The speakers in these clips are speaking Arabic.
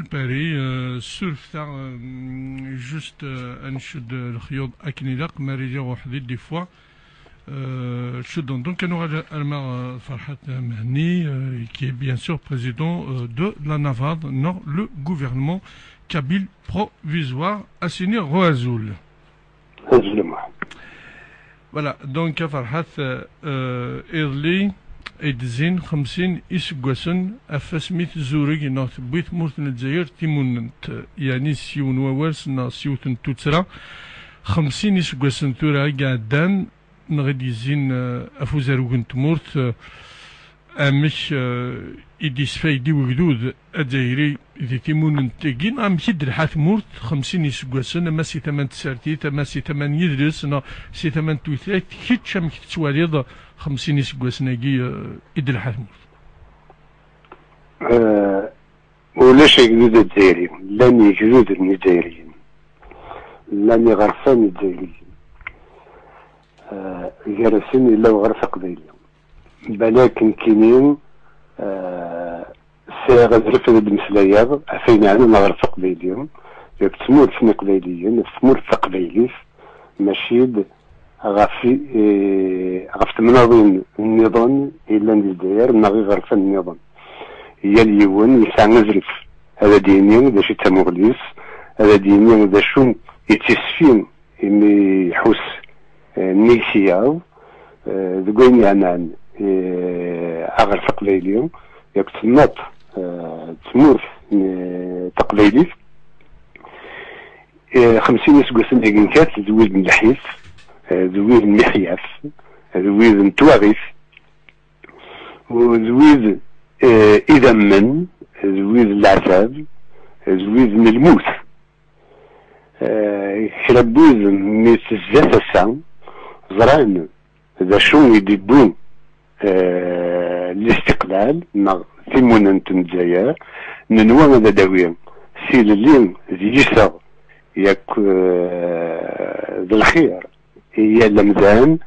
Paris, surfta juste انشد الخيوط اكنيدق ماريجا وحدي دي فوا شدون donc كانوا على الماء فرحات مهني qui est bien sûr président de la Navarre non le gouvernement kabyle provisoire assigné Roazoul. Voilà donc فرحات إيرلي إدزين 50 إسقاسن أفسميت زورق ناث بيت مورتن الجزائر تيموننت يعني سيون ووالس نا سيوتن توترا 50 إسقاسن تورا قاعدان نغدي زين أفوزاروغن تمورت أمش إديس فايدي وجدود الجزائري إذا تيموننت تاقين أم كيد الحاث مورت 50 إسقاسن أما سي ثمان تسارتيت أما سي ثمان يدرس نا سي ثمان تويتات كيت شام كيت تواليض 50 يسقواس ناقي إد الحثمور. ولاش جدود الجزائريين لاني جدود الجزائريين لاني غرفان الجزائريين جالسين إلا وغرفة قبيلية بلاكن كينين سيغزرف هاد المسلايا عفين عنا غرفة قبيلية ياك تمور فني قبيليين تمور تقبيليس ماشيد غف تمناضين النظام إلا ندير نغي غرفة النظام هي اليوم يسعى نزرف هذا دينيا دا شي تمغليس هذا دينيا دا شو يتسفين إمي يحوس نيسياو دقوين يعنان غرفة قبيلية ياك تنط تمور تقبيليس 50 يسقسن إيجنكات زويد من الحيث زويد المحياف زويد متواغف وزويد إذا من زويد العذاب زويد من الموت حربوز ميت الزافة زران ذا شون يدبون الاستقلال ثمونا الجزائر ننوى هذا داوية سيل اللين زيجيسا ياك ذا الخير هي لمزان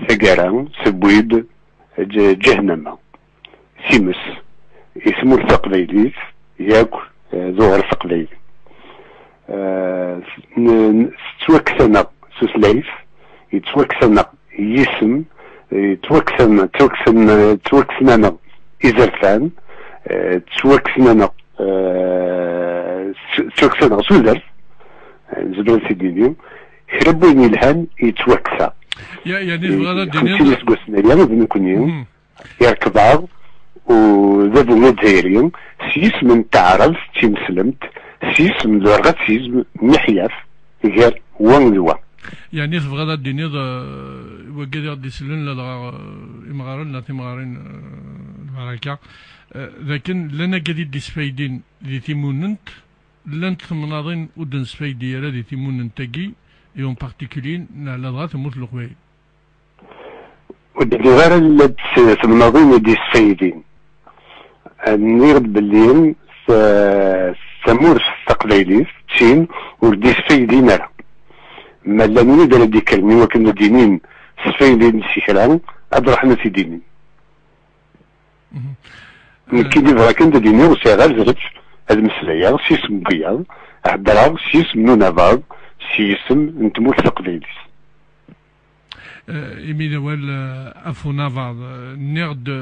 ثقران سبويد جهنم سيمس اسمه الثقليليس ياك ظهر ثقليل توكسنا سوسليف يتوكسنا يسم توكسنا إزرفان توكسنا سوزر زبران سيدينيو خربوين الهان يتوكسا يعني هذا الدنيا 50 سنة لازم يكون يركض وذابو الجزائريين سيس من تعرف تيمسلمت سيس من زرغات سيس محياف غير وانزوا يعني في غدا الدنيا وقدر ديسلن لا إمغارن لا تمغارن البركة لكن لنا قديد ديسفايدين ذي تيموننت لن تمناضين ودن سفايدي ذي تيموننت تاقي et en particulier la droite موت القبائل. ودي غير اللي تمناضين دي السيدين نيرد بالليل سمور الثقليليس تشين ودي السيدين راه ما لا نريد أن دي كلمي وكنا دينين السيدين سيكلان أدرحنا في دينين كي ديفرا كنت ديني وسيغال زرت هاد المسلايا سيسم بياض أحضرها سيسم نونافاغ سيسم نتمو الثقليليس Emmanuel Afo Navarre, nerf de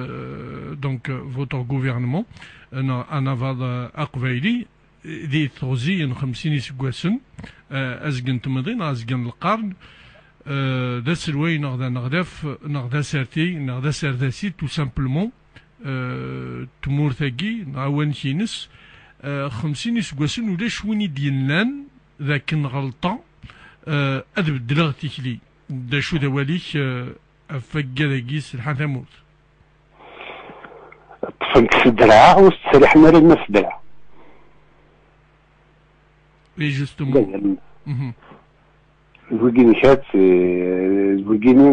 donc votre gouvernement, à Navarre Akvaili, des trozi en 50 سقواسن أزجن تمضين أزجن القرن دا سلوي نغدا نغداف نغدا سارتي نغدا سارداسي tout simplement تمور ثاقي نعاون كينس 50 سقواسن ولا شويني ديالنان ذاك غلطة أدب دلاغ تيكلي دا شو دواليك أفقا ذاكيس الحان ثموت طفنت في الدرعة وستريحنا لنا في الدرعة اي جوستومون الوكيني كات الوكيني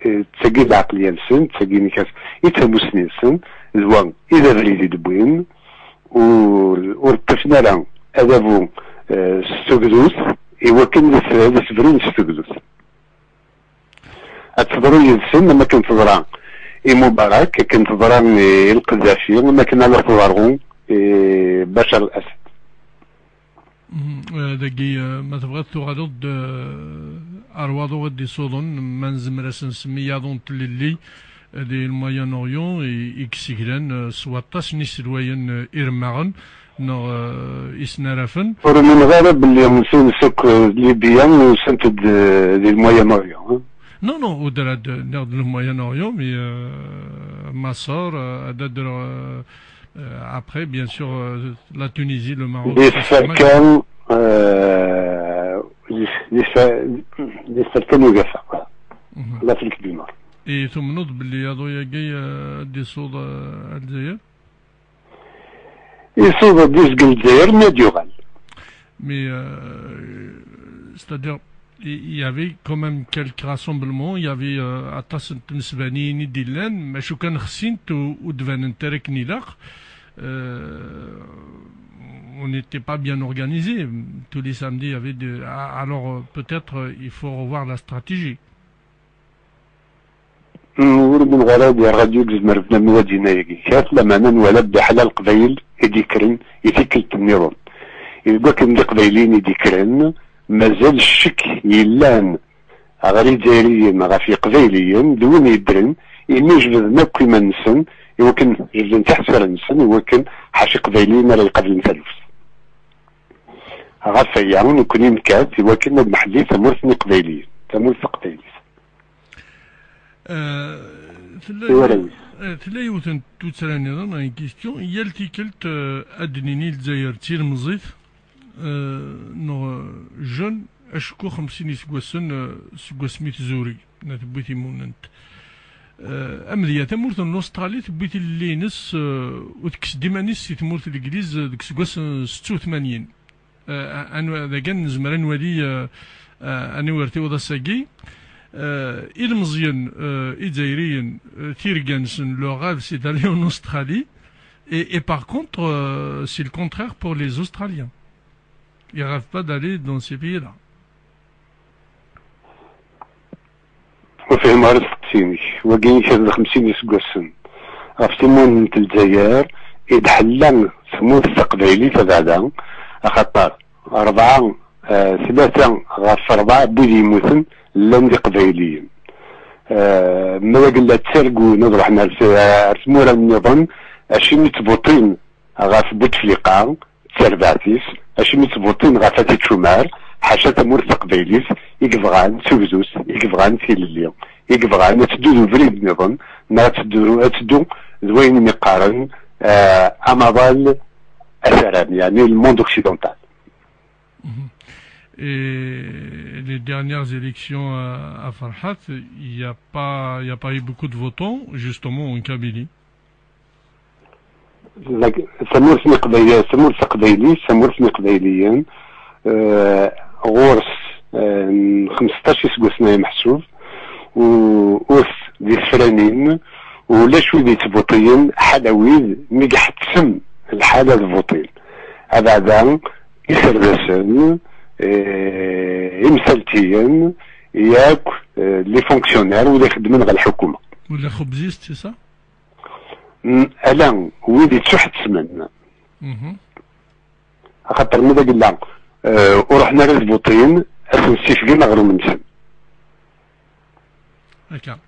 تساقي العقلية نسن تساقيني كات يتهمو سنينسن زوان إذا فريدي دبوين ورطفنا لهم أدابو ستوكدوس إوا كان هذا سفرين ستوكدوس أتفضلوا ينسن لما كنتظران مبارك كنتظران القذافي لما كنا على تظهرون بشار الاسد. داكي ما تبغى تغادر أرواضو غدي صودن ما نزمر نسمي ياضون تللي دي الموين أوريون إكسيكلان سواطاس نسلوين إرماغن نو إسنارافن ور من غالب اللي مسون سوك ليبيا وسنت دي الموين أوريون. Non, non, au-delà de le Moyen-Orient, mais Massor, après, bien sûr, la Tunisie, le Maroc. Les Falcans, les Falcans Ougafa, l'Afrique du Nord. Et tu me notes qu'il y a des sauts à Algérie? Ils sont des Algériens, mais durant. Mais, c'est-à-dire, il y avait quand même quelques rassemblements, il y avait Atas Nsbani, Dilan, mais je suis Khsint ou Dvan Terek Nilak. On n'était pas bien organisé. Tous les samedis, il y avait des. Alors peut-être il faut revoir la stratégie. ورد الغراد يا راديو جزمر في المدينة يجي كاف لما نولد بحلال قبيل يذكرن يفكر النيرون يبقى كم قبيلين يذكرن مازال الشك يلان غير جزائريين غافي قبيليين دون يدرن إني جبدنا كيما نسن يمكن جبدن تحت فرنسا يمكن حاشي قبيليين راه يقبل نفلوس غافي يعاون يكون يمكات يمكن المحلي ثمورثني قبيليين ثمورث قبيلي تلاقي وثن توتسراني ضمن une question يلتي كلت أدنيني الجزائر تيرمزيت نو جون أشكو 50 سكواسميت زوري نتبويتي موننت أمذيا تمورت الأسترالي تبويتي اللينس وتكس ديمانيس سي تمورت الإنجليز ديك سكواس 86 أنا ذا كان نزمر نولي أنا ورتي وضا ساكي المزيان إدزايريين تيرغانسن لو غاف سي d'aller en Australie et par contre c'est le contraire pour les Australiens. Ils ne rêvent pas d'aller dans ces pays-là. وفي مارس قتيني وكاين شي 50 سكواسن عرفتي مون الجزائر يدحلن سموت القبايلي تبعدا خاطر 4 3 غاف 4 بودي يموتن لان دي قبايليين ما قلنا تسرقوا نروح نرسموا النظام اشي متبوطين غاف بوتفليقه تسرباتيس اشي متبوطين غاف تشومار حاشا تمور قبايليس يقفغان سوزوس يقفغان تيليليا يقفغان تدو فريد نظام ما تدو زوين مقارن امازال اثران يعني الموند اوكسيدونتال. Et les dernières élections à Farhat, il n'y a pas eu beaucoup de votants, justement en Kabylie. سمورثني قبيلي سمورث قبيلي سمورثني قبيليين غورس 15 سكوسنا محسوب وأوس دي سفرانين ولا شوي دي تبوطيين حلاويد ميقا حتسم الحالة الفوطين هذا يسردسن إمثالتيا ياك لي فونكسيونير ولا يخدمون غير الحكومة ولا خبزيست سي صا؟ ألا ويدي تحت سمن خاطر ماذا قلنا ورحنا للبوطين أسن سيفقنا غير من سن هكا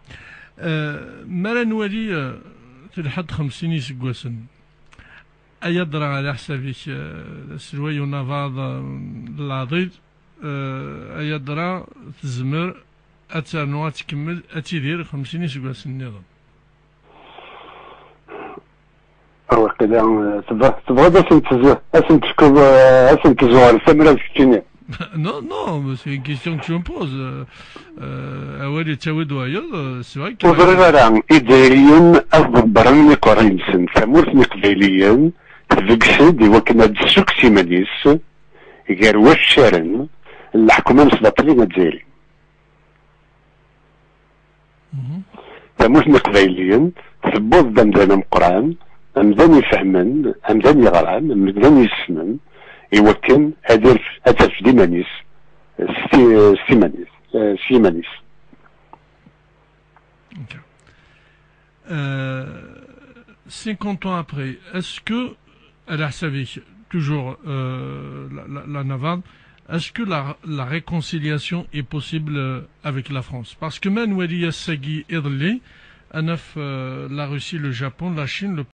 مالا نولي تلحد 50 سكواسن أيضا على حسابك سلوي ونافاض العضيد أيضا تزمر أتانوا تكمل أتيدير 50 سكواس النظام. أو كذا تبغى أسن تزور الثمرة السكينة. Non, non, c'est une question que je me pose. أولي تاودوا أيضا سواء وزرنا إداريا أفضل من قرينسن ثمورث قبيليا تفكسد وكنا تسوك سيمانيس غير واش شارن الحكومة مسبطلين الجزائري ثمورث قبيليا ثبوت دمدانا مقران أمدان يفهمن أمدان يغران أمدان يسمن يوكن أتف ديمانيس سيمانيس 50 ans après, est-ce que, à la savik, toujours la Navarre, est-ce que la réconciliation est possible avec la France? Parce que même Waliya Sagi Idli, la Russie, le Japon, la Chine, le